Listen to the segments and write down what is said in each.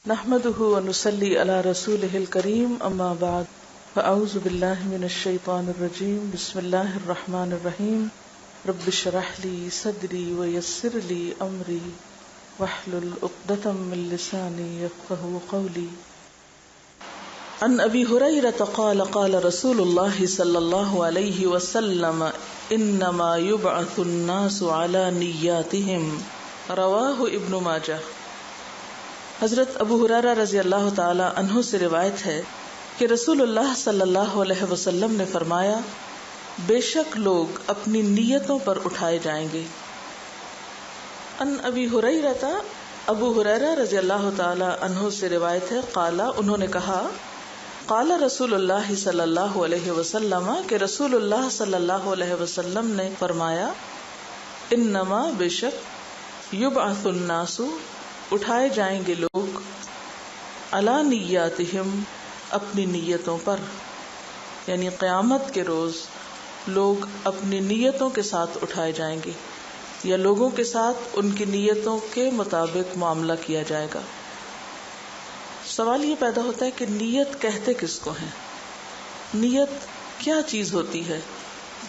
نحمده ونصلي على رسوله الكريم اما بعد فاعوذ بالله من الشيطان الرجيم بسم الله الرحمن الرحيم رب اشرح لي صدري ويسر لي امري واحلل عقدة من لساني يفقهوا قولي. عن ابي هريرة قال قال رسول الله صلى الله عليه وسلم انما يبعث الناس على نياتهم رواه ابن ماجہ. حضرت ابو ہریرہ رضی اللہ تعالی عنہ سے روایت ہے کہ رسول اللہ صلی اللہ علیہ وسلم نے فرمایا، بے شک لوگ اپنی نیتوں پر اٹھائے جائیں گے. ان ابی ہریرہ، ابو ہریرہ رضی اللہ تعالی عنہ سے روایت ہے، قال، انہوں نے کہا، قال رسول اللہ صلی اللہ علیہ وسلم، کہ رسول اللہ صلی اللہ علیہ وسلم نے فرمایا، انما، بے شک، یبعث الناس، اٹھائے جائیں گے لوگ، علی نیاتہم، اپنی نیتوں پر، یعنی قیامت کے روز لوگ اپنی نیتوں کے ساتھ اٹھائے جائیں گے، یا لوگوں کے ساتھ ان کی نیتوں کے مطابق معاملہ کیا جائے گا. سوال یہ پیدا ہوتا ہے کہ نیت کہتے کس کو ہیں؟ نیت کیا چیز ہوتی ہے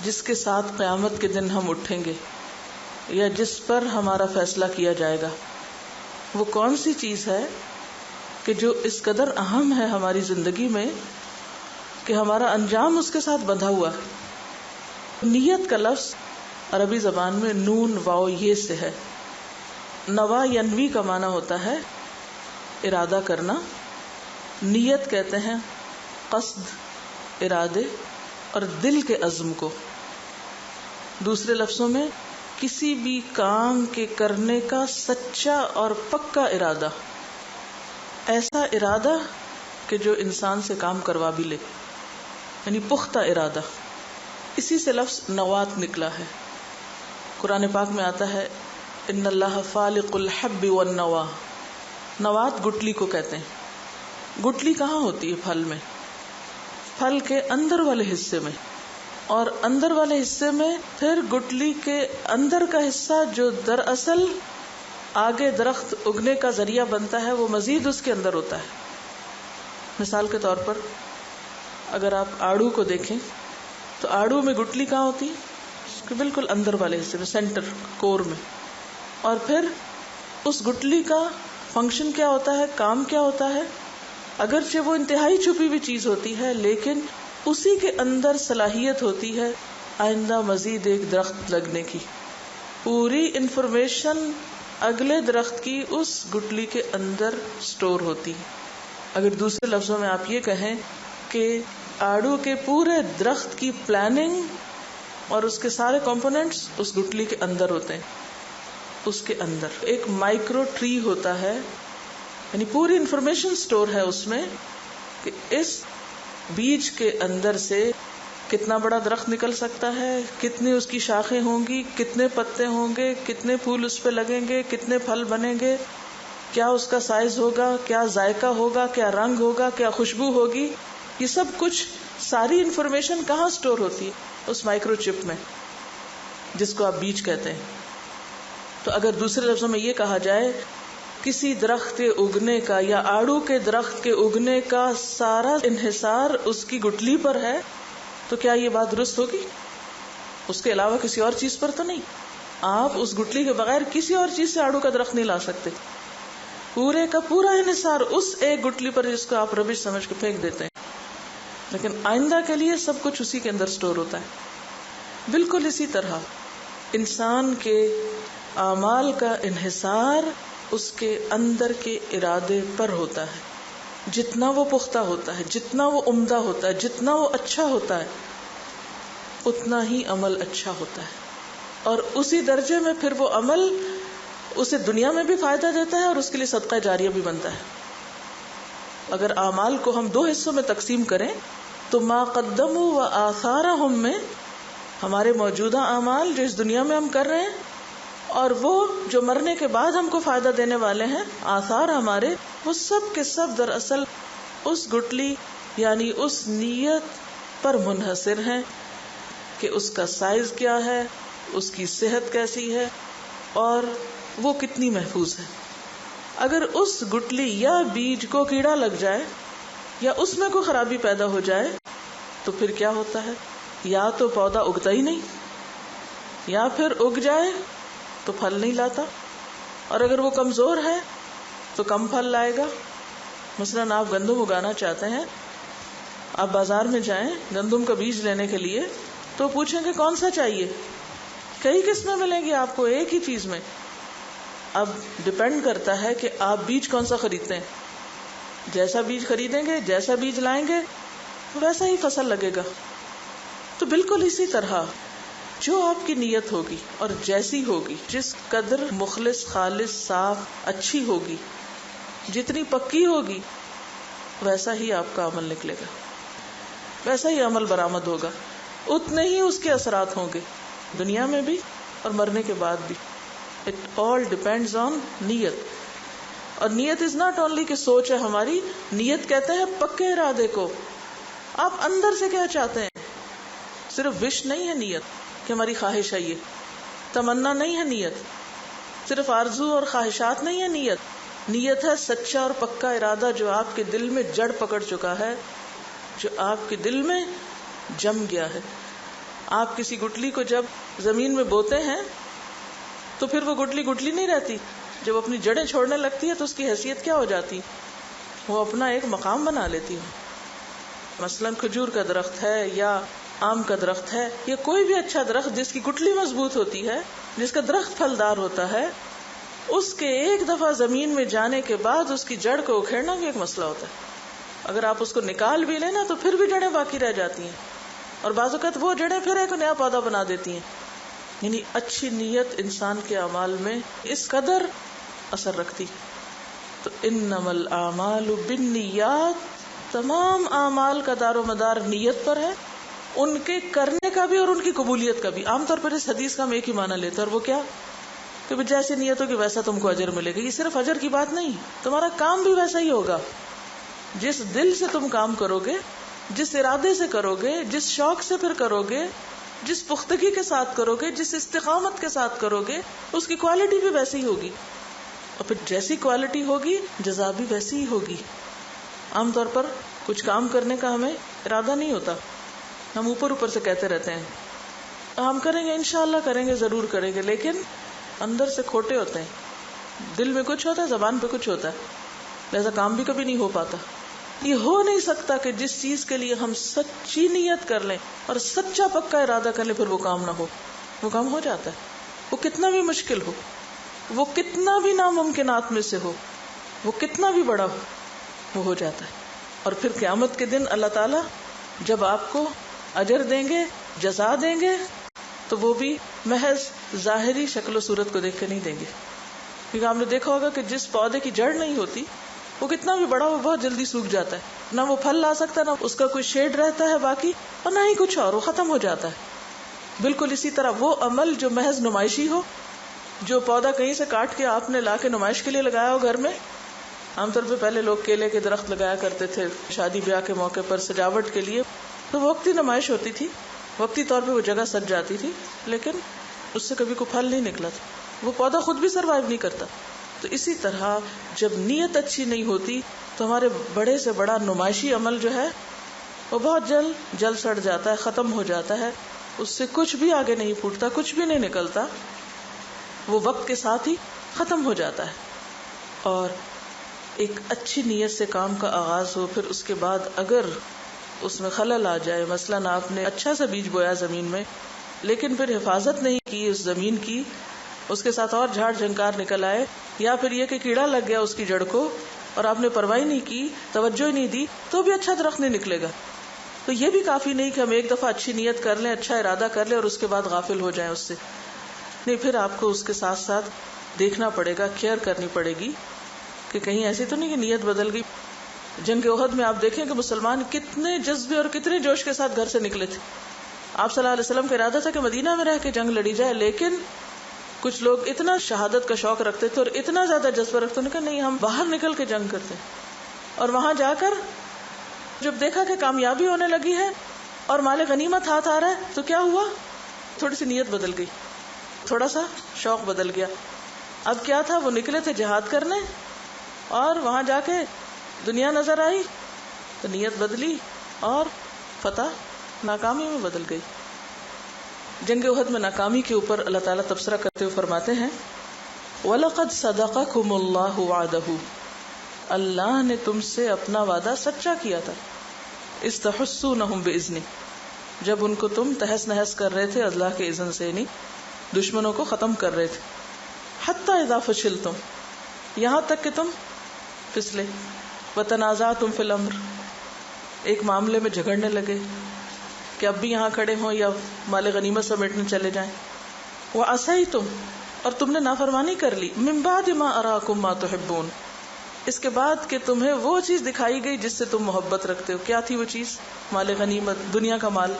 جس کے ساتھ قیامت کے دن ہم اٹھیں گے یا جس پر ہمارا فیصلہ کیا جائے گا؟ وہ کون سی چیز ہے کہ جو اس قدر اہم ہے ہماری زندگی میں کہ ہمارا انجام اس کے ساتھ بندھا ہوا ہے؟ نیت کا لفظ عربی زبان میں نون واو یہ سے ہے. نوا ینوی کا معنی ہوتا ہے ارادہ کرنا. نیت کہتے ہیں قصد، ارادے اور دل کے عزم کو. دوسرے لفظوں میں کسی بھی کام کے کرنے کا سچا اور پکا ارادہ، ایسا ارادہ کہ جو انسان سے کام کروا بھی لے، یعنی پختہ ارادہ. اسی سے لفظ نوات نکلا ہے. قرآن پاک میں آتا ہے، ان اللہ فالق الحب والنوا. نوات گٹلی کو کہتے ہیں. گٹلی کہاں ہوتی ہے؟ پھل میں، پھل کے اندر والے حصے میں، اور اندر والے حصے میں پھر گٹلی کے اندر کا حصہ جو دراصل آگے درخت اگنے کا ذریعہ بنتا ہے، وہ مزید اس کے اندر ہوتا ہے. مثال کے طور پر اگر آپ آڑو کو دیکھیں تو آڑو میں گٹلی کہاں ہوتی ہے؟ اس کے بالکل اندر والے حصے میں، سینٹر کور میں. اور پھر اس گٹلی کا فنکشن کیا ہوتا ہے، کام کیا ہوتا ہے؟ اگرچہ وہ انتہائی چھپی ہوئی چیز ہوتی ہے، لیکن اسی کے اندر صلاحیت ہوتی ہے آئندہ مزید ایک درخت لگنے کی. پوری انفارمیشن اگلے درخت کی اس گٹلی کے اندر سٹور ہوتی. اگر دوسرے لفظوں میں آپ یہ کہیں کہ آڑو کے پورے درخت کی پلاننگ اور اس کے سارے کمپوننٹس اس گٹلی کے اندر ہوتے ہیں. اس کے اندر ایک مائکرو ٹری ہوتا ہے، یعنی پوری انفارمیشن سٹور ہے اس میں کہ اس بیج کے اندر سے کتنا بڑا درخت نکل سکتا ہے، کتنی اس کی شاخیں ہوں گی، کتنے پتے ہوں گے، کتنے پھول اس پہ لگیں گے، کتنے پھل بنیں گے، کیا اس کا سائز ہوگا، کیا ذائقہ ہوگا، کیا رنگ ہوگا، کیا خوشبو ہوگی. یہ سب کچھ، ساری انفارمیشن کہاں سٹور ہوتی ہے؟ اس مائکرو چپ میں، جس کو آپ بیج کہتے ہیں. تو اگر دوسرے لفظوں میں یہ کہا جائے کسی درخت کے اگنے کا یا آڑو کے درخت کے اگنے کا سارا انحصار اس کی گٹلی پر ہے، تو کیا یہ بات درست ہوگی؟ اس کے علاوہ کسی اور چیز پر تو نہیں. آپ اس گٹلی کے بغیر کسی اور چیز سے آڑو کا درخت نہیں لا سکتے. پورے کا پورا انحصار اس ایک گٹلی پر، جس کو آپ ربش سمجھ کے پھینک دیتے ہیں. لیکن آئندہ کے لیے سب کچھ اسی کے اندر سٹور ہوتا ہے. بالکل اسی طرح انسان کے اعمال کا انحصار اس کے اندر کے ارادے پر ہوتا ہے. جتنا وہ پختہ ہوتا ہے، جتنا وہ عمدہ ہوتا ہے، جتنا وہ اچھا ہوتا ہے، اتنا ہی عمل اچھا ہوتا ہے. اور اسی درجے میں پھر وہ عمل اسے دنیا میں بھی فائدہ دیتا ہے اور اس کے لیے صدقہ جاریہ بھی بنتا ہے. اگر اعمال کو ہم 2 حصوں میں تقسیم کریں تو ما قدموا و آثارہم میں ہمارے موجودہ اعمال جو اس دنیا میں ہم کر رہے ہیں، اور وہ جو مرنے کے بعد ہم کو فائدہ دینے والے ہیں آثار ہمارے، وہ سب کے سب دراصل اس گٹلی یعنی اس نیت پر منحصر ہیں کہ اس کا سائز کیا ہے، اس کی صحت کیسی ہے اور وہ کتنی محفوظ ہے. اگر اس گٹلی یا بیج کو کیڑا لگ جائے یا اس میں کوئی خرابی پیدا ہو جائے تو پھر کیا ہوتا ہے؟ یا تو پودا اگتا ہی نہیں، یا پھر اگ جائے تو پھل نہیں لاتا، اور اگر وہ کمزور ہے تو کم پھل لائے گا۔ مثلاً آپ گندم اگانا چاہتے ہیں، آپ بازار میں جائیں گندم کا بیج لینے کے لیے تو پوچھیں کہ کون سا چاہیے، کئی قسمیں ملیں گی آپ کو ایک ہی چیز میں۔ اب ڈپینڈ کرتا ہے کہ آپ بیج کون سا خریدتے ہیں، جیسا بیج خریدیں گے، جیسا بیج لائیں گے ویسا ہی فصل لگے گا۔ تو بالکل اسی طرح جو آپ کی نیت ہوگی اور جیسی ہوگی، جس قدر مخلص، خالص، صاف، اچھی ہوگی، جتنی پکی ہوگی، ویسا ہی آپ کا عمل نکلے گا، ویسا ہی عمل برآمد ہوگا، اتنے ہی اس کے اثرات ہوں گے دنیا میں بھی اور مرنے کے بعد بھی۔ It all depends on نیت۔ اور نیت از ناٹ اونلی کہ سوچ ہے ہماری، نیت کہتے ہیں پکے ارادے کو۔ آپ اندر سے کیا چاہتے ہیں؟ صرف وش نہیں ہے نیت کہ ہماری خواہش ہے، یہ تمنا نہیں ہے نیت، صرف آرزو اور خواہشات نہیں ہے نیت، نیت ہے سچا اور پکا ارادہ جو آپ کے دل میں جڑ پکڑ چکا ہے، جو آپ کے دل میں جم گیا ہے۔ آپ کسی گٹلی کو جب زمین میں بوتے ہیں تو پھر وہ گٹلی گٹلی نہیں رہتی، جب اپنی جڑیں چھوڑنے لگتی ہے تو اس کی حیثیت کیا ہو جاتی؟ وہ اپنا ایک مقام بنا لیتی ہے۔ مثلاً کھجور کا درخت ہے یا آم کا درخت ہے یا کوئی بھی اچھا درخت جس کی گٹلی مضبوط ہوتی ہے، جس کا درخت پھلدار ہوتا ہے، اس کے ایک دفعہ زمین میں جانے کے بعد اس کی جڑ کو اکھیڑنا بھی ایک مسئلہ ہوتا ہے۔ اگر آپ اس کو نکال بھی لیں نا تو پھر بھی جڑیں باقی رہ جاتی ہیں، اور بعض اوقات وہ جڑیں پھر ایک نیا پودا بنا دیتی ہیں۔ یعنی اچھی نیت انسان کے اعمال میں اس قدر اثر رکھتی۔ تو انما الاعمال بالنیات، تمام اعمال کا دار و مدار نیت پر ہے، ان کے کرنے کا بھی اور ان کی قبولیت کا بھی۔ عام طور پر اس حدیث کا ہم ایک ہی معنی لیتے ہیں، اور وہ کیا کہ جیسی نیت ہوگی ویسا تم کو اجر ملے گا۔ یہ صرف اجر کی بات نہیں، تمہارا کام بھی ویسا ہی ہوگا۔ جس دل سے تم کام کرو گے، جس ارادے سے کرو گے، جس شوق سے پھر کرو گے، جس پختگی کے ساتھ کرو گے، جس استقامت کے ساتھ کرو گے، اس کی کوالٹی بھی ویسی ہوگی، اور پھر جیسی کوالٹی ہوگی جزا بھی ویسی ہی ہوگی۔ عام طور پر کچھ کام کرنے کا ہمیں ارادہ نہیں ہوتا، ہم اوپر اوپر سے کہتے رہتے ہیں ہم کریں گے، انشاءاللہ کریں گے، ضرور کریں گے، لیکن اندر سے کھوٹے ہوتے ہیں، دل میں کچھ ہوتا ہے، زبان پہ کچھ ہوتا ہے، لہذا کام بھی کبھی نہیں ہو پاتا۔ یہ ہو نہیں سکتا کہ جس چیز کے لیے ہم سچی نیت کر لیں اور سچا پکا ارادہ کر لیں پھر وہ کام نہ ہو۔ وہ کام ہو جاتا ہے، وہ کتنا بھی مشکل ہو، وہ کتنا بھی ناممکنات میں سے ہو، وہ کتنا بھی بڑا ہو، وہ ہو جاتا ہے۔ اور پھر قیامت کے دن اللہ تعالیٰ جب آپ کو اجر دیں گے، جزا دیں گے، تو وہ بھی محض ظاہری شکل و صورت کو دیکھ کے نہیں دیں گے، کیونکہ آپ نے دیکھا ہوگا کہ جس پودے کی جڑ نہیں ہوتی وہ کتنا بھی بڑا وہ بہت جلدی سوکھ جاتا ہے، نہ وہ پھل لا سکتا، نہ اس کا کوئی شیڈ رہتا ہے باقی، اور نہ ہی کچھ اور، وہ ختم ہو جاتا ہے۔ بالکل اسی طرح وہ عمل جو محض نمائشی ہو، جو پودا کہیں سے کاٹ کے آپ نے لا کے نمائش کے لیے لگایا ہو گھر میں، عام طور پہ پہلے لوگ کیلے کے درخت لگایا کرتے تھے شادی بیاہ کے موقع پر سجاوٹ کے لیے، تو وقتی نمائش ہوتی تھی، وقتی طور پہ وہ جگہ سج جاتی تھی، لیکن اس سے کبھی کوئی پھل نہیں نکلا تھا، وہ پودا خود بھی سروائیو نہیں کرتا۔ تو اسی طرح جب نیت اچھی نہیں ہوتی تو ہمارے بڑے سے بڑا نمائشی عمل جو ہے وہ بہت جل سڑ جاتا ہے، ختم ہو جاتا ہے، اس سے کچھ بھی آگے نہیں پھوٹتا، کچھ بھی نہیں نکلتا، وہ وقت کے ساتھ ہی ختم ہو جاتا ہے۔ اور ایک اچھی نیت سے کام کا آغاز ہو، پھر اس کے بعد اگر اس میں خلل آ جائے، مثلاً آپ نے اچھا سا بیج بویا زمین میں لیکن پھر حفاظت نہیں کی اس زمین کی، اس کے ساتھ اور جھاڑ جھنکار نکل آئے، یا پھر یہ کہ کیڑا لگ گیا اس کی جڑ کو اور آپ نے پرواہ نہیں کی، توجہ نہیں دی، تو بھی اچھا درخت نہیں نکلے گا۔ تو یہ بھی کافی نہیں کہ ہم ایک دفعہ اچھی نیت کر لیں، اچھا ارادہ کر لیں اور اس کے بعد غافل ہو جائیں اس سے، نہیں، پھر آپ کو اس کے ساتھ ساتھ دیکھنا پڑے گا، کیئر کرنی پڑے گی کہ کہیں ایسی تو نہیں کہ نیت بدل گئی۔ جنگ احد میں آپ دیکھیں کہ مسلمان کتنے جذبے اور کتنے جوش کے ساتھ گھر سے نکلے تھے۔ آپ صلی اللہ علیہ وسلم کا ارادہ تھا کہ مدینہ میں رہ کے جنگ لڑی جائے، لیکن کچھ لوگ اتنا شہادت کا شوق رکھتے تھے اور اتنا زیادہ جذبہ رکھتے تھے کہ نہیں، ہم باہر نکل کے جنگ کرتے ہیں۔ اور وہاں جا کر جب دیکھا کہ کامیابی ہونے لگی ہے اور مال غنیمت ہاتھ آ رہا ہے تو کیا ہوا؟ تھوڑی سی نیت بدل گئی، تھوڑا سا شوق بدل گیا۔ اب کیا تھا؟ وہ نکلے تھے جہاد کرنے، اور وہاں جا کے دنیا نظر آئی تو نیت بدلی اور فتح ناکامی میں بدل گئی. جنگ احد میں ناکامی کے اوپر اللہ تعالیٰ تبصرہ کرتے ہوئے فرماتے ہیں وَلَقَدْ صَدَقَكُمُ اللَّهُ وَعْدَهُ، اللہ نے تم سے اپنا وعدہ سچا کیا تھا. اِذْ تَحُسُّونَهُمْ بِإِذْنِهِ، جب ان کو تم تہس نہس کر رہے تھے اللہ کے اذن سے، نہیں دشمنوں کو ختم کر رہے تھے. حَتَّى إِذَا فَشِلْتُمْ، یہاں تک کہ تم پھسلے. وَتَنَازَعْتُمْ فِي الْأَمْرِ، ایک معاملے میں جھگڑنے لگے کہ اب بھی یہاں کھڑے ہوں یا مال غنیمت سمیٹنے چلے جائیں. وَعَصَيْتُمْ، اور تم نے نافرمانی کر لی. مِن بَعْدِ مَا أَرَاكُمْ مَا تُحِبُّونَ، اس کے بعد کہ تمہیں وہ چیز دکھائی گئی جس سے تم محبت رکھتے ہو. کیا تھی وہ چیز؟ مال غنیمت، دنیا کا مال.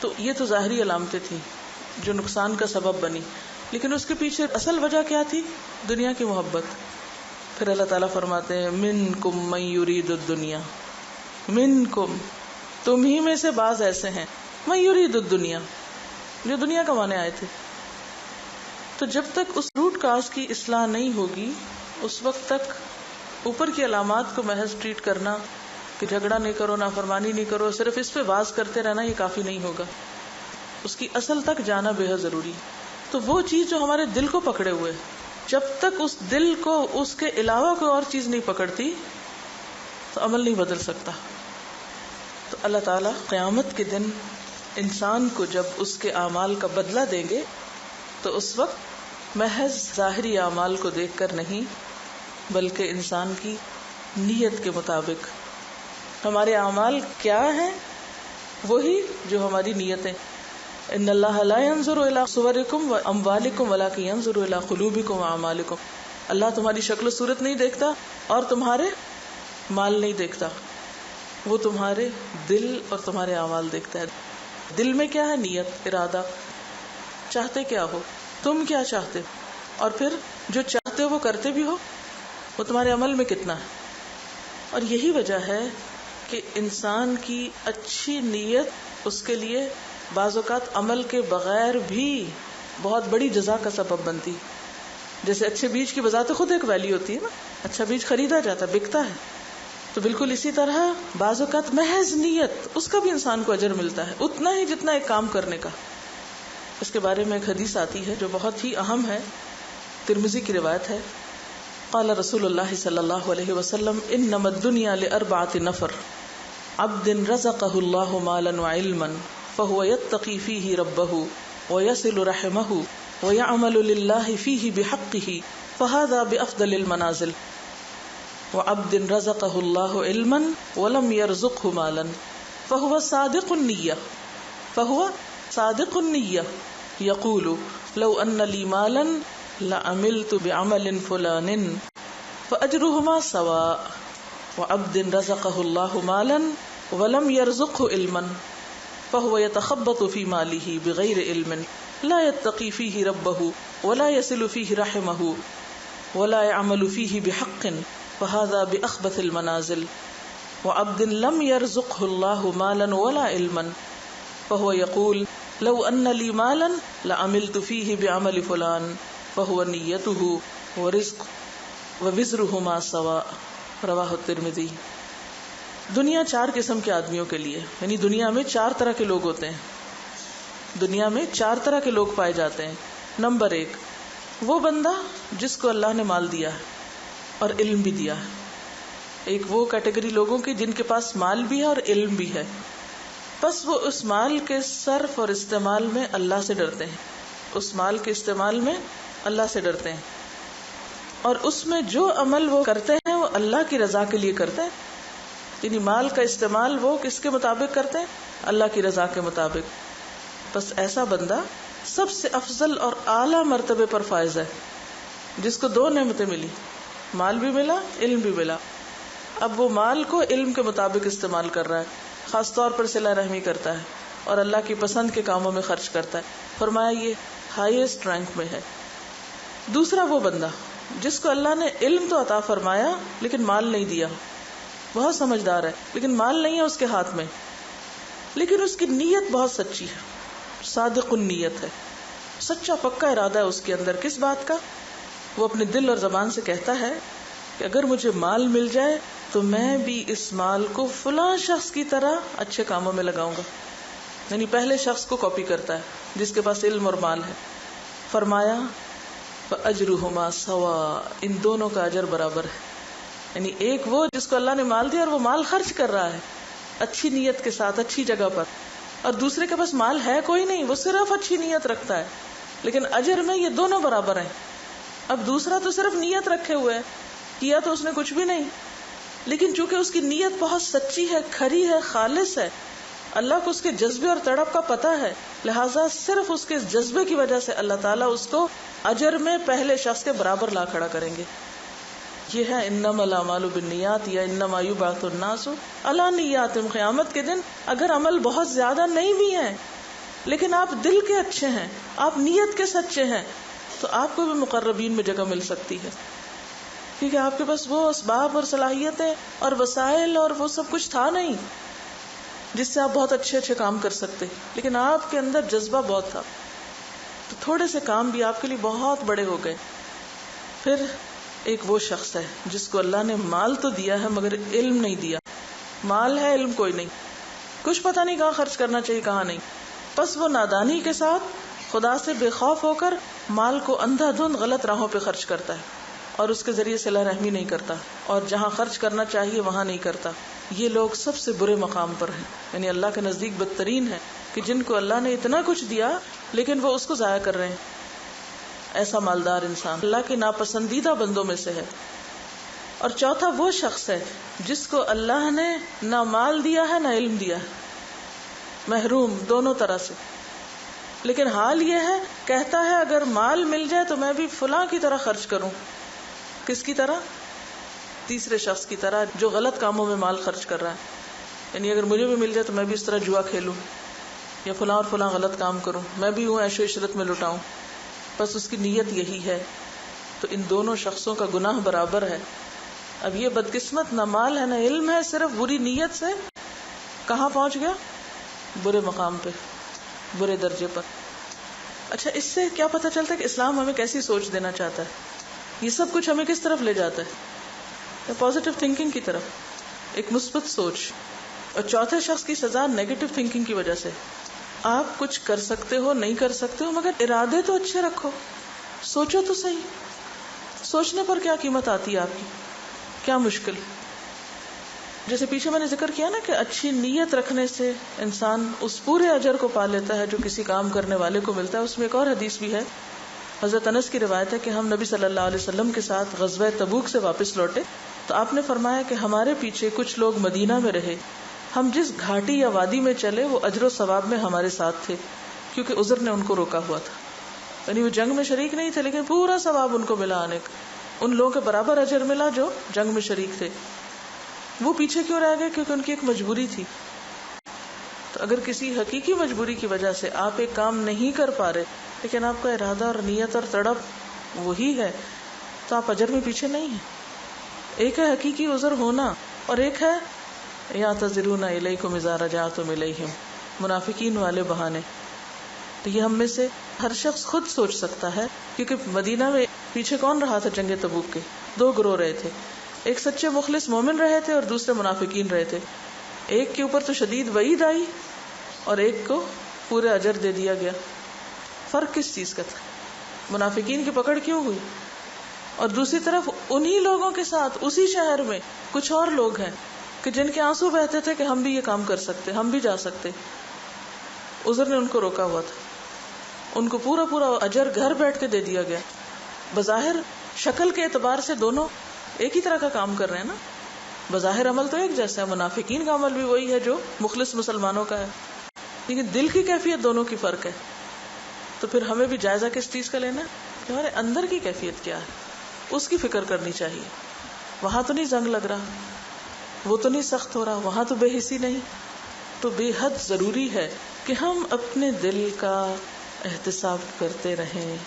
تو یہ تو ظاہری علامتیں تھیں جو نقصان کا سبب بنی، لیکن اس کے پیچھے اصل وجہ کیا تھی؟ دنیا کی محبت. پھر اللہ تعالیٰ فرماتے ہیں مِنْكُمْ مَن يُرِيدُ الدُّنْيَا، مِنْكُمْ، تم ہی میں سے بعض ایسے ہیں، مَن يُرِيدُ الدُّنْيَا، جو دنیا کمانے آئے تھے. تو جب تک اس روٹ کاز کی اصلاح نہیں ہوگی اس وقت تک اوپر کی علامات کو محض ٹریٹ کرنا کہ جھگڑا نہیں کرو، نافرمانی نہیں کرو، صرف اس پہ باز کرتے رہنا یہ کافی نہیں ہوگا. اس کی اصل تک جانا بے حد ضروری. تو وہ چیز جو ہمارے دل کو پکڑے ہوئے، جب تک اس دل کو اس کے علاوہ کوئی اور چیز نہیں پکڑتی تو عمل نہیں بدل سکتا. تو اللہ تعالیٰ قیامت کے دن انسان کو جب اس کے اعمال کا بدلہ دیں گے تو اس وقت محض ظاہری اعمال کو دیکھ کر نہیں بلکہ انسان کی نیت کے مطابق. ہمارے اعمال کیا ہیں؟ وہی جو ہماری نیتیں. ان اللہ لا ينظر الى صورکم واموالکم ولکن ينظر الى قلوبکم واعمالکم، اللہ تمہاری شکل و صورت نہیں دیکھتا اور تمہارے مال نہیں دیکھتا، وہ تمہارے دل اور تمہارے اعمال دیکھتا ہے. دل میں کیا ہے؟ نیت، ارادہ، چاہتے کیا ہو، تم کیا چاہتے ہو، اور پھر جو چاہتے ہو وہ کرتے بھی ہو، وہ تمہارے عمل میں کتنا ہے. اور یہی وجہ ہے کہ انسان کی اچھی نیت اس کے لیے بعض اوقات عمل کے بغیر بھی بہت بڑی جزا کا سبب بنتی. جیسے اچھے بیج کی بذات خود ایک ویلیو ہوتی ہے نا، اچھا بیج خریدا جاتا ہے، بکتا ہے. تو بالکل اسی طرح بعض اوقات محض نیت، اس کا بھی انسان کو اجر ملتا ہے اتنا ہی جتنا ایک کام کرنے کا. اس کے بارے میں ایک حدیث آتی ہے جو بہت ہی اہم ہے، ترمذی کی روایت ہے. قال رسول اللہ صلی اللہ علیہ وسلم انما الدنیا لاربعۃ نفر عبد رزقہ اللہ مالا وعلما فهو يتقي فيه ربه ويصل رحمه ويعمل لله فيه بحقه فهذا بأفضل المنازل، وعبد رزقه الله علما ولم يرزقه مالا فهو صادق النية يقول لو أن لي مالا لعملت بعمل فلان فأجرهما سواء، وعبد رزقه الله مالا ولم يرزقه علما فهو يتخبط في ماله بغير علم لا يتقي فيه ربه ولا يصل فيه رحمه ولا يعمل فيه بحق فهذا بأخبث المنازل، وعبد لم يرزقه الله مالا ولا علما فهو يقول لو أن لي مالا لعملت فيه بعمل فلان فهو نيته ورزق ووزرهما سواء. رواہ الترمذی. دنیا چار قسم کے آدمیوں کے لیے، یعنی دنیا میں چار طرح کے لوگ ہوتے ہیں. دنیا میں چار طرح کے لوگ پائے جاتے ہیں. نمبر 1، وہ بندہ جس کو اللہ نے مال دیا ہے اور علم بھی دیا ہے. ایک وہ کیٹیگری لوگوں کی جن کے پاس مال بھی ہے اور علم بھی ہے، بس وہ اس مال کے صرف اور استعمال میں اللہ سے ڈرتے ہیں. اس مال کے استعمال میں اللہ سے ڈرتے ہیں، اور اس میں جو عمل وہ کرتے ہیں وہ اللہ کی رضا کے لیے کرتے ہیں. یعنی مال کا استعمال وہ کس کے مطابق کرتے ہیں؟ اللہ کی رضا کے مطابق. بس ایسا بندہ سب سے افضل اور اعلیٰ مرتبے پر فائز ہے، جس کو 2 نعمتیں ملی، مال بھی ملا، علم بھی ملا. اب وہ مال کو علم کے مطابق استعمال کر رہا ہے، خاص طور پر صلہ رحمی کرتا ہے اور اللہ کی پسند کے کاموں میں خرچ کرتا ہے. فرمایا یہ ہائیسٹ رینک میں ہے. دوسرا وہ بندہ جس کو اللہ نے علم تو عطا فرمایا لیکن مال نہیں دیا، بہت سمجھدار ہے لیکن مال نہیں ہے اس کے ہاتھ میں، لیکن اس کی نیت بہت سچی ہے، صادق النیت ہے، سچا پکا ارادہ ہے اس کے اندر. کس بات کا؟ وہ اپنے دل اور زبان سے کہتا ہے کہ اگر مجھے مال مل جائے تو میں بھی اس مال کو فلاں شخص کی طرح اچھے کاموں میں لگاؤں گا. یعنی پہلے شخص کو کاپی کرتا ہے جس کے پاس علم اور مال ہے. فرمایا فَأَجْرُهُمَا سَوَاءٌ، ان دونوں کا اجر برابر ہے. یعنی ایک وہ جس کو اللہ نے مال دیا اور وہ مال خرچ کر رہا ہے اچھی نیت کے ساتھ اچھی جگہ پر، اور دوسرے کے پاس مال ہے کوئی نہیں، وہ صرف اچھی نیت رکھتا ہے، لیکن اجر میں یہ دونوں برابر ہیں. اب دوسرا تو صرف نیت رکھے ہوئے ہے، کیا تو اس نے کچھ بھی نہیں، لیکن چونکہ اس کی نیت بہت سچی ہے، کھری ہے، خالص ہے، اللہ کو اس کے جذبے اور تڑپ کا پتہ ہے، لہٰذا صرف اس کے جذبے کی وجہ سے اللہ تعالیٰ اس کو اجر میں پہلے شخص کے برابر لا کھڑا کریں گے. یہ ہے انما الاعمال بالنیات یا انما یبعث الناس علی نیاتہم. قیامت کے دن اگر عمل بہت زیادہ نہیں بھی ہیں لیکن آپ دل کے اچھے ہیں، آپ نیت کے سچے ہیں، تو آپ کو بھی مقربین میں جگہ مل سکتی ہے، کیونکہ آپ کے پاس وہ اسباب اور صلاحیتیں اور وسائل اور وہ سب کچھ تھا نہیں جس سے آپ بہت اچھے اچھے کام کر سکتے، لیکن آپ کے اندر جذبہ بہت تھا، تو تھوڑے سے کام بھی آپ کے لیے بہت بڑے ہو گئے. پھر ایک وہ شخص ہے جس کو اللہ نے مال تو دیا ہے مگر علم نہیں دیا. مال ہے، علم کوئی نہیں، کچھ پتہ نہیں کہاں خرچ کرنا چاہیے کہاں نہیں، بس وہ نادانی کے ساتھ خدا سے بے خوف ہو کر مال کو اندھا دھند غلط راہوں پہ خرچ کرتا ہے اور اس کے ذریعے صلہ رحمی نہیں کرتا، اور جہاں خرچ کرنا چاہیے وہاں نہیں کرتا. یہ لوگ سب سے برے مقام پر ہیں، یعنی اللہ کے نزدیک بدترین ہیں کہ جن کو اللہ نے اتنا کچھ دیا لیکن وہ اس کو ضائع کر رہے ہیں. ایسا مالدار انسان اللہ کے ناپسندیدہ بندوں میں سے ہے. اور چوتھا وہ شخص ہے جس کو اللہ نے نہ مال دیا ہے نہ علم دیا ہے، محروم دونوں طرح سے، لیکن حال یہ ہے کہتا ہے اگر مال مل جائے تو میں بھی فلاں کی طرح خرچ کروں. کس کی طرح؟ تیسرے شخص کی طرح جو غلط کاموں میں مال خرچ کر رہا ہے. یعنی اگر مجھے بھی مل جائے تو میں بھی اس طرح جوا کھیلوں یا فلاں اور فلاں غلط کام کروں، میں بھی ہوں عیش و عشرت میں لٹاؤں. بس اس کی نیت یہی ہے. تو ان دونوں شخصوں کا گناہ برابر ہے. اب یہ بدقسمت نہ مال ہے نہ علم ہے، صرف بری نیت سے کہاں پہنچ گیا؟ برے مقام پہ، برے درجے پر. اچھا، اس سے کیا پتہ چلتا ہے کہ اسلام ہمیں کیسی سوچ دینا چاہتا ہے؟ یہ سب کچھ ہمیں کس طرف لے جاتا ہے؟ پازیٹیو تھنکنگ کی طرف، ایک مثبت سوچ. اور چوتھے شخص کی سزا نیگیٹو تھنکنگ کی وجہ سے. آپ کچھ کر سکتے ہو، نہیں کر سکتے ہو، مگر ارادے تو اچھے رکھو، سوچو تو صحیح. سوچنے پر کیا قیمت آتی ہے آپ کی؟ کیا مشکل؟ جیسے پیچھے میں نے ذکر کیا نا کہ اچھی نیت رکھنے سے انسان اس پورے اجر کو پا لیتا ہے جو کسی کام کرنے والے کو ملتا ہے. اس میں ایک اور حدیث بھی ہے، حضرت انس کی روایت ہے کہ ہم نبی صلی اللہ علیہ وسلم کے ساتھ غزوہ تبوک سے واپس لوٹے تو آپ نے فرمایا کہ ہمارے پیچھے کچھ لوگ مدینہ میں رہے، ہم جس گھاٹی یا وادی میں چلے وہ اجر و ثواب میں ہمارے ساتھ تھے کیونکہ عذر نے ان کو روکا ہوا تھا. یعنی وہ جنگ میں شریک نہیں تھے لیکن پورا ثواب ان کو ملا آنے کا، ان لوگوں کے برابر اجر ملا جو جنگ میں شریک تھے. وہ پیچھے کیوں رہ گئے؟ کیونکہ ان کی ایک مجبوری تھی. تو اگر کسی حقیقی مجبوری کی وجہ سے آپ ایک کام نہیں کر پا رہے لیکن آپ کا ارادہ اور نیت اور تڑپ وہی ہے تو آپ اجر میں پیچھے نہیں ہیں. ایک ہے حقیقی عذر ہونا اور ایک ہے یعتذرون الیکم اذا رجعتم الیہم، منافقین والے بہانے. تو یہ ہم میں سے ہر شخص خود سوچ سکتا ہے، کیونکہ مدینہ میں پیچھے کون رہا تھا جنگ تبوک کے؟ دو گروہ رہے تھے، ایک سچے مخلص مومن رہے تھے اور دوسرے منافقین رہے تھے. ایک کے اوپر تو شدید وعید آئی اور ایک کو پورے اجر دے دیا گیا. فرق کس چیز کا تھا؟ منافقین کی پکڑ کیوں ہوئی؟ اور دوسری طرف انہی لوگوں کے ساتھ اسی شہر میں کچھ اور لوگ ہیں کہ جن کے آنسو بہتے تھے کہ ہم بھی یہ کام کر سکتے، ہم بھی جا سکتے. عذر نے ان کو روکا ہوا تھا. ان کو پورا پورا اجر گھر بیٹھ کے دے دیا گیا. بظاہر شکل کے اعتبار سے دونوں ایک ہی طرح کا کام کر رہے ہیں نا، بظاہر عمل تو ایک جیسا ہے، منافقین کا عمل بھی وہی ہے جو مخلص مسلمانوں کا ہے، لیکن دل کی کیفیت دونوں کی فرق ہے. تو پھر ہمیں بھی جائزہ کس چیز کا لینا ہے کہ ہمارے اندر کی کیفیت کیا ہے، اس کی فکر کرنی چاہیے. وہاں تو نہیں زنگ لگ رہا، وہ تو نہیں سخت ہو رہا، وہاں تو بے حسی نہیں. تو بے حد ضروری ہے کہ ہم اپنے دل کا احتساب کرتے رہیں،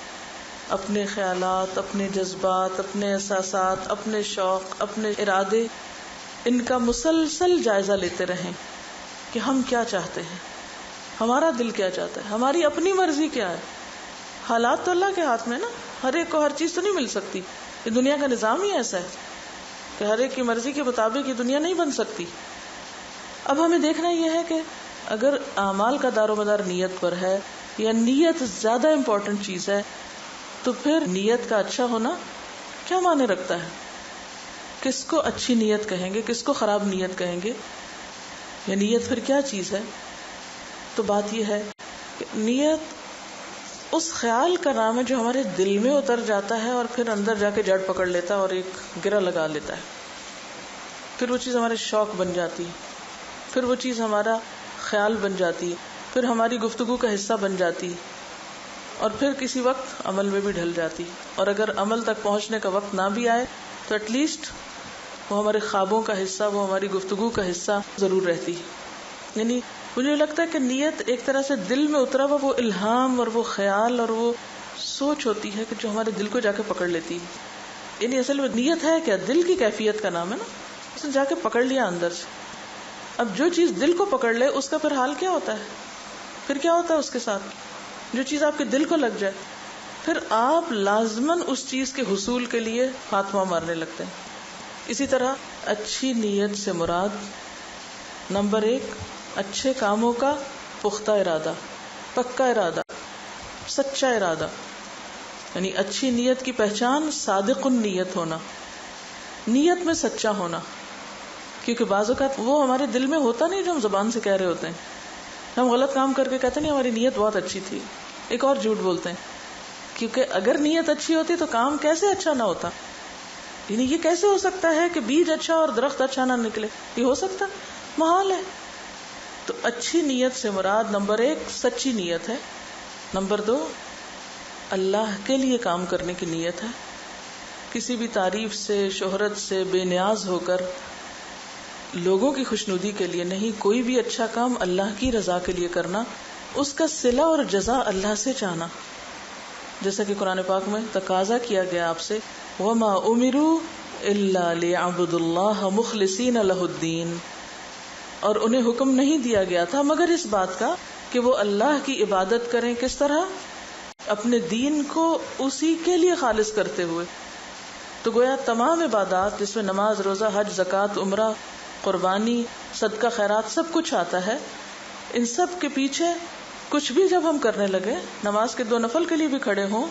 اپنے خیالات، اپنے جذبات، اپنے احساسات، اپنے شوق، اپنے ارادے، ان کا مسلسل جائزہ لیتے رہیں کہ ہم کیا چاہتے ہیں، ہمارا دل کیا چاہتا ہے، ہماری اپنی مرضی کیا ہے. حالات تو اللہ کے ہاتھ میں نا، ہر ایک کو ہر چیز تو نہیں مل سکتی، یہ دنیا کا نظام ہی ایسا ہے. کہ ہر ایک کی مرضی کے مطابق یہ دنیا نہیں بن سکتی. اب ہمیں دیکھنا یہ ہے کہ اگر اعمال کا دار و مدار نیت پر ہے یا نیت زیادہ امپورٹنٹ چیز ہے تو پھر نیت کا اچھا ہونا کیا معنی رکھتا ہے؟ کس کو اچھی نیت کہیں گے, کس کو خراب نیت کہیں گے, یا نیت پھر کیا چیز ہے؟ تو بات یہ ہے کہ نیت اس خیال کا نام ہے جو ہمارے دل میں اتر جاتا ہے اور پھر اندر جا کے جڑ پکڑ لیتا ہے اور ایک گرہ لگا لیتا ہے. پھر وہ چیز ہمارے شوق بن جاتی ہے, پھر وہ چیز ہمارا خیال بن جاتی ہے, پھر ہماری گفتگو کا حصہ بن جاتی اور پھر کسی وقت عمل میں بھی ڈھل جاتی. اور اگر عمل تک پہنچنے کا وقت نہ بھی آئے تو ایٹ لیسٹ وہ ہمارے خوابوں کا حصہ, وہ ہماری گفتگو کا حصہ ضرور رہتی. یعنی مجھے لگتا ہے کہ نیت ایک طرح سے دل میں اترا ہوا وہ الہام اور وہ خیال اور وہ سوچ ہوتی ہے کہ جو ہمارے دل کو جا کے پکڑ لیتی ہے. یعنی اصل میں نیت ہے کیا؟ دل کی کیفیت کا نام ہے نا. اس نے جا کے پکڑ لیا اندر سے. اب جو چیز دل کو پکڑ لے اس کا پھر حال کیا ہوتا ہے؟ پھر کیا ہوتا ہے اس کے ساتھ؟ جو چیز آپ کے دل کو لگ جائے پھر آپ لازماً اس چیز کے حصول کے لیے خاتمہ مارنے لگتے ہیں. اسی طرح اچھی نیت سے مراد نمبر 1 اچھے کاموں کا پختہ ارادہ, پکا ارادہ, سچا ارادہ. یعنی اچھی نیت کی پہچان صادق النیت ہونا, نیت میں سچا ہونا. کیونکہ بعض اوقات وہ ہمارے دل میں ہوتا نہیں جو ہم زبان سے کہہ رہے ہوتے ہیں. ہم غلط کام کر کے کہتے نہیں ہماری نیت بہت اچھی تھی, ایک اور جھوٹ بولتے ہیں. کیونکہ اگر نیت اچھی ہوتی تو کام کیسے اچھا نہ ہوتا؟ یعنی یہ کیسے ہو سکتا ہے کہ بیج اچھا اور درخت اچھا نہ نکلے؟ یہ ہو سکتا؟ محال ہے. تو اچھی نیت سے مراد نمبر 1 سچی نیت ہے, نمبر 2 اللہ کے لیے کام کرنے کی نیت ہے. کسی بھی تعریف سے, شہرت سے بے نیاز ہو کر لوگوں کی خوشنودی کے لیے نہیں, کوئی بھی اچھا کام اللہ کی رضا کے لیے کرنا, اس کا صلہ اور جزا اللہ سے چاہنا. جیسا کہ قرآن پاک میں تقاضا کیا گیا آپ سے, وَمَا أُمِرُوا إِلَّا لِيَعْبُدُوا اللَّهَ مُخْلِصِينَ لَهُ الدِّينَ, اور انہیں حکم نہیں دیا گیا تھا مگر اس بات کا کہ وہ اللہ کی عبادت کریں. کس طرح؟ اپنے دین کو اسی کے لیے خالص کرتے ہوئے. تو گویا تمام عبادات جس میں نماز, روزہ, حج, زکوٰۃ, عمرہ, قربانی, صدقہ, خیرات سب کچھ آتا ہے, ان سب کے پیچھے کچھ بھی جب ہم کرنے لگے, نماز کے 2 نفل کے لیے بھی کھڑے ہوں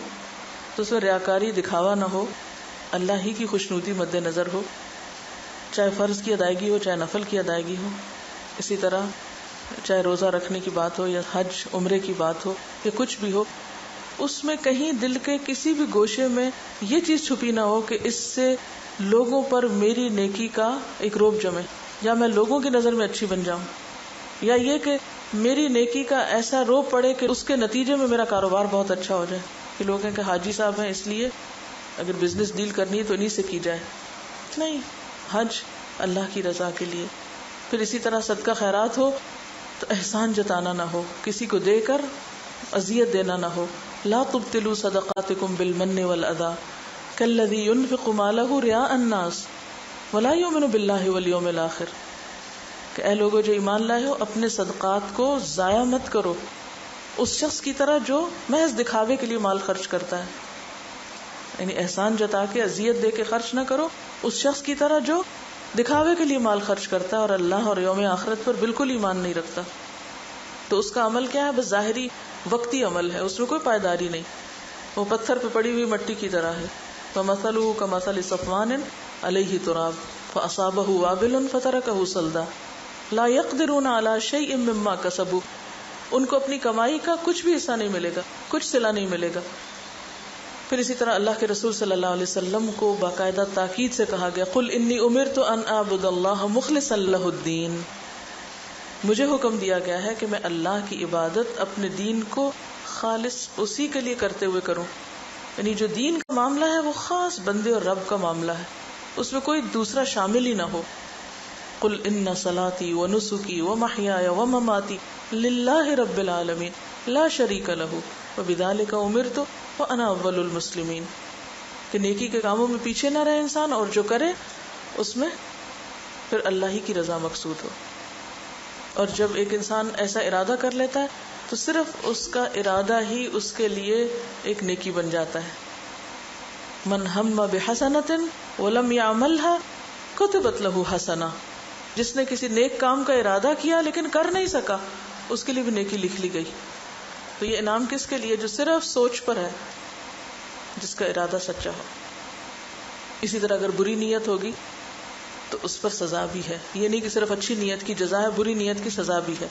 تو اس میں ریاکاری, دکھاوا نہ ہو, اللہ ہی کی خوشنودی مد نظر ہو, چاہے فرض کی ادائیگی ہو چاہے نفل کی ادائیگی ہو. اسی طرح چاہے روزہ رکھنے کی بات ہو یا حج عمرے کی بات ہو یا کچھ بھی ہو, اس میں کہیں دل کے کسی بھی گوشے میں یہ چیز چھپی نہ ہو کہ اس سے لوگوں پر میری نیکی کا ایک روب جمے, یا میں لوگوں کی نظر میں اچھی بن جاؤں, یا یہ کہ میری نیکی کا ایسا روب پڑے کہ اس کے نتیجے میں میرا کاروبار بہت اچھا ہو جائے, کہ لوگ ہیں کہ حاجی صاحب ہیں اس لیے اگر بزنس ڈیل کرنی ہے تو انہی سے کی جائے. نہیں, حج اللہ کی رضا کے لیے. پھر اسی طرح صدقہ خیرات ہو تو احسان جتانا نہ ہو, کسی کو دے کر اذیت دینا نہ ہو. لا تبطلوا صدقاتکم بالمن والاذى کالذی ينفق مالہ رئاء الناس ولا یؤمن باللہ والیوم الآخر, کہ اے لوگوں جو ایمان لائے ہو اپنے صدقات کو ضائع مت کرو اس شخص کی طرح جو محض دکھاوے کے لیے مال خرچ کرتا ہے. یعنی احسان جتا کے اذیت دے کے خرچ نہ کرو اس شخص کی طرح جو دکھاوے کے لیے مال خرچ کرتا ہے اور اللہ اور یوم آخرت پر بالکل ایمان نہیں رکھتا. تو اس کا عمل کیا ہے؟ بس ظاہری وقتی عمل ہے, اس میں کوئی پائیداری نہیں, وہ پتھر پہ پڑی ہوئی مٹی کی طرح ہے. فَمَثَلُهُ كَمَثَلِ صَفْوَانٍ عَلَيْهِ تُرَابٌ فَأَصَابَهُ وَابِلٌ فَتَرَكَهُ صَلْدًا لَا يَقْدِرُونَ عَلَى شَيْءٍ مِّمَّا كَسَبُوا, ان کو اپنی کمائی کا کچھ بھی حصہ نہیں ملے گا, کچھ صلہ نہیں ملے گا. پھر اسی طرح اللہ کے رسول صلی اللہ علیہ وسلم کو باقاعدہ تاکید سے کہا گیا, قُلْ إِنِّي أُمِرْتُ أَنْ أَعْبُدَ اللَّهَ مُخْلِصًا لَهُ الدِّينَ, مجھے حکم دیا گیا ہے کہ میں اللہ کی عبادت اپنے دین کو خالص اسی کے لیے کرتے ہوئے کروں. یعنی جو دین کا معاملہ ہے وہ خاص بندے اور رب کا معاملہ ہے, اس میں کوئی دوسرا شامل ہی نہ ہو. قُلْ إِنَّ صَلَاتِي وَنُسُكِي وَمَحْيَايَ وَمَمَاتِي لِلَّهِ رَبِّ الْعَالَمِينَ لَا شَرِيكَ لَهُ وَبِذَلِكَ أُمِرْتُ وَأَنَا أَوَّلُ الْمُسْلِمِينَ, کہ نیکی کے کاموں میں پیچھے نہ رہے انسان, اور جو کرے اس میں پھر اللہ ہی کی رضا مقصود ہو. اور جب ایک انسان ایسا ارادہ کر لیتا ہے تو صرف اس کا ارادہ ہی اس کے لیے ایک نیکی بن جاتا ہے. من ہم بحسنۃ ولم يعملها کتبت لہ حسنہ، جس نے کسی نیک کام کا ارادہ کیا لیکن کر نہیں سکا، اس کے لیے بھی نیکی لکھ لی گئی. تو یہ انعام کس کے لیے؟ جو صرف سوچ پر ہے، جس کا ارادہ سچا ہو. اسی طرح اگر بری نیت ہوگی تو اس پر سزا بھی ہے. یہ نہیں کہ صرف اچھی نیت کی جزا ہے، بری نیت کی سزا بھی ہے.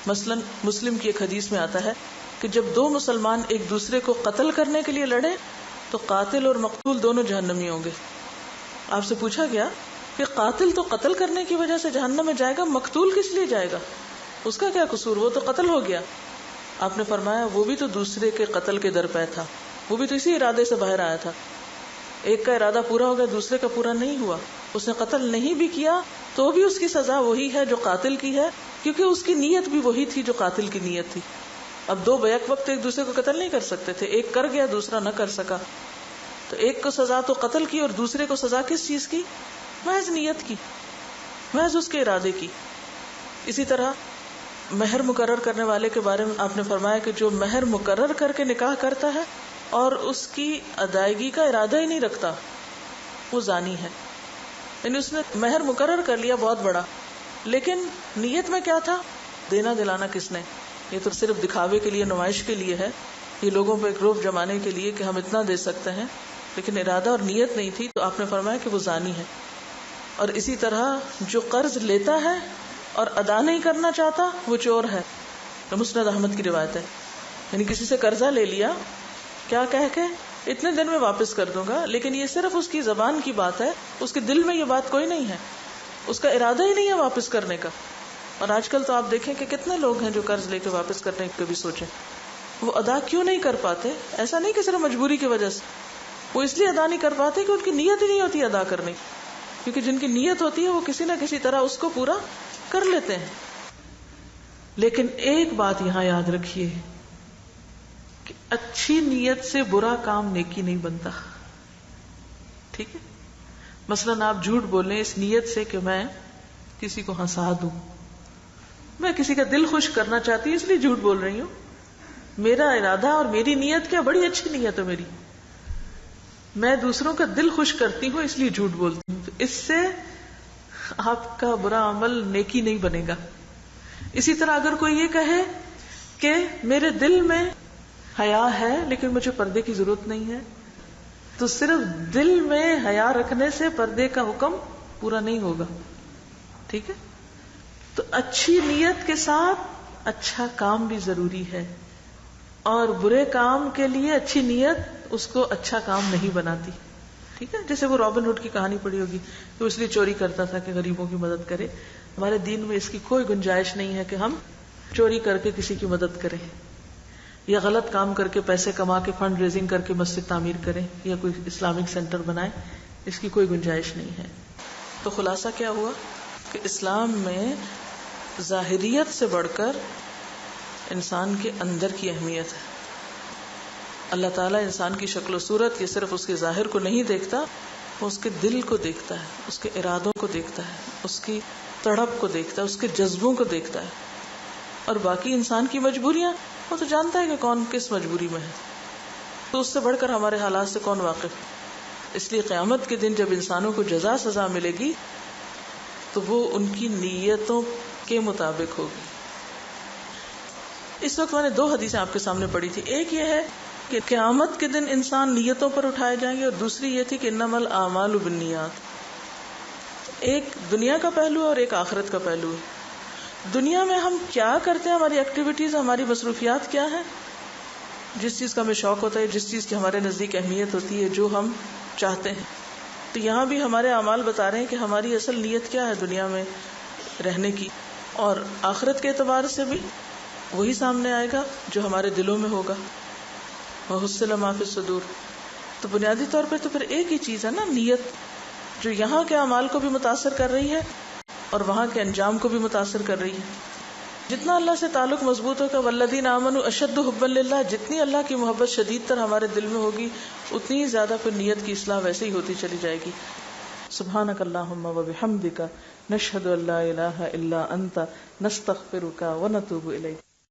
مثلا مسلم کی ایک حدیث میں آتا ہے کہ جب دو مسلمان ایک دوسرے کو قتل کرنے کے لیے لڑے تو قاتل اور مقتول دونوں جہنمی ہوں گے. آپ سے پوچھا گیا کہ قاتل تو قتل کرنے کی وجہ سے جہنم میں جائے گا، مقتول کس لیے جائے گا؟ اس کا کیا قصور؟ وہ تو قتل ہو گیا. آپ نے فرمایا وہ بھی تو دوسرے کے قتل کے در پہ تھا، وہ بھی تو اسی ارادے سے باہر آیا تھا. ایک کا ارادہ پورا ہو گیا، دوسرے کا پورا نہیں ہوا. اس نے قتل نہیں بھی کیا تو بھی اس کی سزا وہی ہے جو قاتل کی ہے، کیونکہ اس کی نیت بھی وہی تھی جو قاتل کی نیت تھی. اب دو بیک وقت ایک دوسرے کو قتل نہیں کر سکتے تھے، ایک کر گیا دوسرا نہ کر سکا. تو ایک کو سزا تو قتل کی اور دوسرے کو سزا کس چیز کی؟ محض نیت کی، محض اس کے ارادے کی. اسی طرح مہر مقرر کرنے والے کے بارے میں آپ نے فرمایا کہ جو مہر مقرر کر کے نکاح کرتا ہے اور اس کی ادائیگی کا ارادہ ہی نہیں رکھتا، وہ زانی ہے. یعنی اس نے مہر مقرر کر لیا بہت بڑا، لیکن نیت میں کیا تھا؟ دینا دلانا کس نے؟ یہ تو صرف دکھاوے کے لیے، نمائش کے لیے ہے، یہ لوگوں پہ ایک روب جمانے کے لیے کہ ہم اتنا دے سکتے ہیں، لیکن ارادہ اور نیت نہیں تھی. تو آپ نے فرمایا کہ وہ زانی ہے. اور اسی طرح جو قرض لیتا ہے اور ادا نہیں کرنا چاہتا وہ چور ہے. تو مسند احمد کی روایت ہے. یعنی کسی سے قرضہ لے لیا، کیا کہہ کے اتنے دن میں واپس کر دوں گا، لیکن یہ صرف اس کی زبان کی بات ہے، اس کے دل میں یہ بات کوئی نہیں ہے، اس کا ارادہ ہی نہیں ہے واپس کرنے کا. اور آج کل تو آپ دیکھیں کہ کتنے لوگ ہیں جو قرض لے کے واپس کرنے کی کبھی سوچیں. وہ ادا کیوں نہیں کر پاتے؟ ایسا نہیں کہ صرف مجبوری کی وجہ سے، وہ اس لیے ادا نہیں کر پاتے کہ ان کی نیت ہی نہیں ہوتی ادا کرنے کی. کیونکہ جن کی نیت ہوتی ہے وہ کسی نہ کسی طرح اس کو پورا کر لیتے ہیں. لیکن ایک بات یہاں یاد رکھیے کہ اچھی نیت سے برا کام نیکی نہیں بنتا. ٹھیک ہے؟ مثلاً آپ جھوٹ بولیں اس نیت سے کہ میں کسی کو ہنسا دوں، میں کسی کا دل خوش کرنا چاہتی ہوں اس لیے جھوٹ بول رہی ہوں. میرا ارادہ اور میری نیت کیا بڑی اچھی نیت ہے میری، میں دوسروں کا دل خوش کرتی ہوں اس لیے جھوٹ بولتی ہوں. تو اس سے آپ کا برا عمل نیکی نہیں بنے گا. اسی طرح اگر کوئی یہ کہے کہ میرے دل میں حیا ہے لیکن مجھے پردے کی ضرورت نہیں ہے، تو صرف دل میں حیا رکھنے سے پردے کا حکم پورا نہیں ہوگا. ٹھیک ہے؟ تو اچھی نیت کے ساتھ اچھا کام بھی ضروری ہے، اور برے کام کے لیے اچھی نیت اس کو اچھا کام نہیں بناتی. ٹھیک ہے؟ جیسے وہ رابن ہوڈ کی کہانی پڑھی ہوگی، وہ اس لیے چوری کرتا تھا کہ غریبوں کی مدد کرے. ہمارے دین میں اس کی کوئی گنجائش نہیں ہے کہ ہم چوری کر کے کسی کی مدد کریں یا غلط کام کر کے پیسے کما کے فنڈ ریزنگ کر کے مسجد تعمیر کریں یا کوئی اسلامک سینٹر بنائیں. اس کی کوئی گنجائش نہیں ہے. تو خلاصہ کیا ہوا کہ اسلام میں ظاہریت سے بڑھ کر انسان کے اندر کی اہمیت ہے. اللہ تعالیٰ انسان کی شکل و صورت، یہ صرف اس کے ظاہر کو نہیں دیکھتا، وہ اس کے دل کو دیکھتا ہے، اس کے ارادوں کو دیکھتا ہے، اس کی تڑپ کو دیکھتا ہے، اس کے جذبوں کو دیکھتا ہے. اور باقی انسان کی مجبوریاں، وہ تو جانتا ہے کہ کون کس مجبوری میں ہے. تو اس سے بڑھ کر ہمارے حالات سے کون واقف ہے. اس لیے قیامت کے دن جب انسانوں کو جزا سزا ملے گی تو وہ ان کی نیتوں کے مطابق ہوگی. اس وقت میں نے 2 حدیثیں آپ کے سامنے پڑھی تھی. ایک یہ ہے کہ قیامت کے دن انسان نیتوں پر اٹھائے جائیں گے، اور دوسری یہ تھی کہ انما الاعمال بالنیات. ایک دنیا کا پہلو ہے اور ایک آخرت کا پہلو ہے. دنیا میں ہم کیا کرتے ہیں، ہماری ایکٹیویٹیز، ہماری مصروفیات کیا ہیں، جس چیز کا ہمیں شوق ہوتا ہے، جس چیز کی ہمارے نزدیک اہمیت ہوتی ہے، جو ہم چاہتے ہیں. تو یہاں بھی ہمارے اعمال بتا رہے ہیں کہ ہماری اصل نیت کیا ہے دنیا میں رہنے کی. اور آخرت کے اعتبار سے بھی وہی سامنے آئے گا جو ہمارے دلوں میں ہوگا. وَحُصِّلَ مَا فِي الصُّدُورِ. تو بنیادی طور پہ تو پھر ایک ہی چیز ہے نا، نیت، جو یہاں کے اعمال کو بھی متاثر کر رہی ہے اور وہاں کے انجام کو بھی متاثر کر رہی ہے. جتنا اللہ سے تعلق مضبوط ہوگا، وَالَّذِينَ آمَنُوا أَشَدُّ حُبًّا لِلَّهِ، جتنی اللہ کی محبت شدید تر ہمارے دل میں ہوگی اتنی زیادہ پھر نیت کی اصلاح ویسے ہی ہوتی چلی جائے گی. سبحانک اللہم وبحمدک، نشہد ان لا الہ الا انت، نستغفرک ونتوب الیک.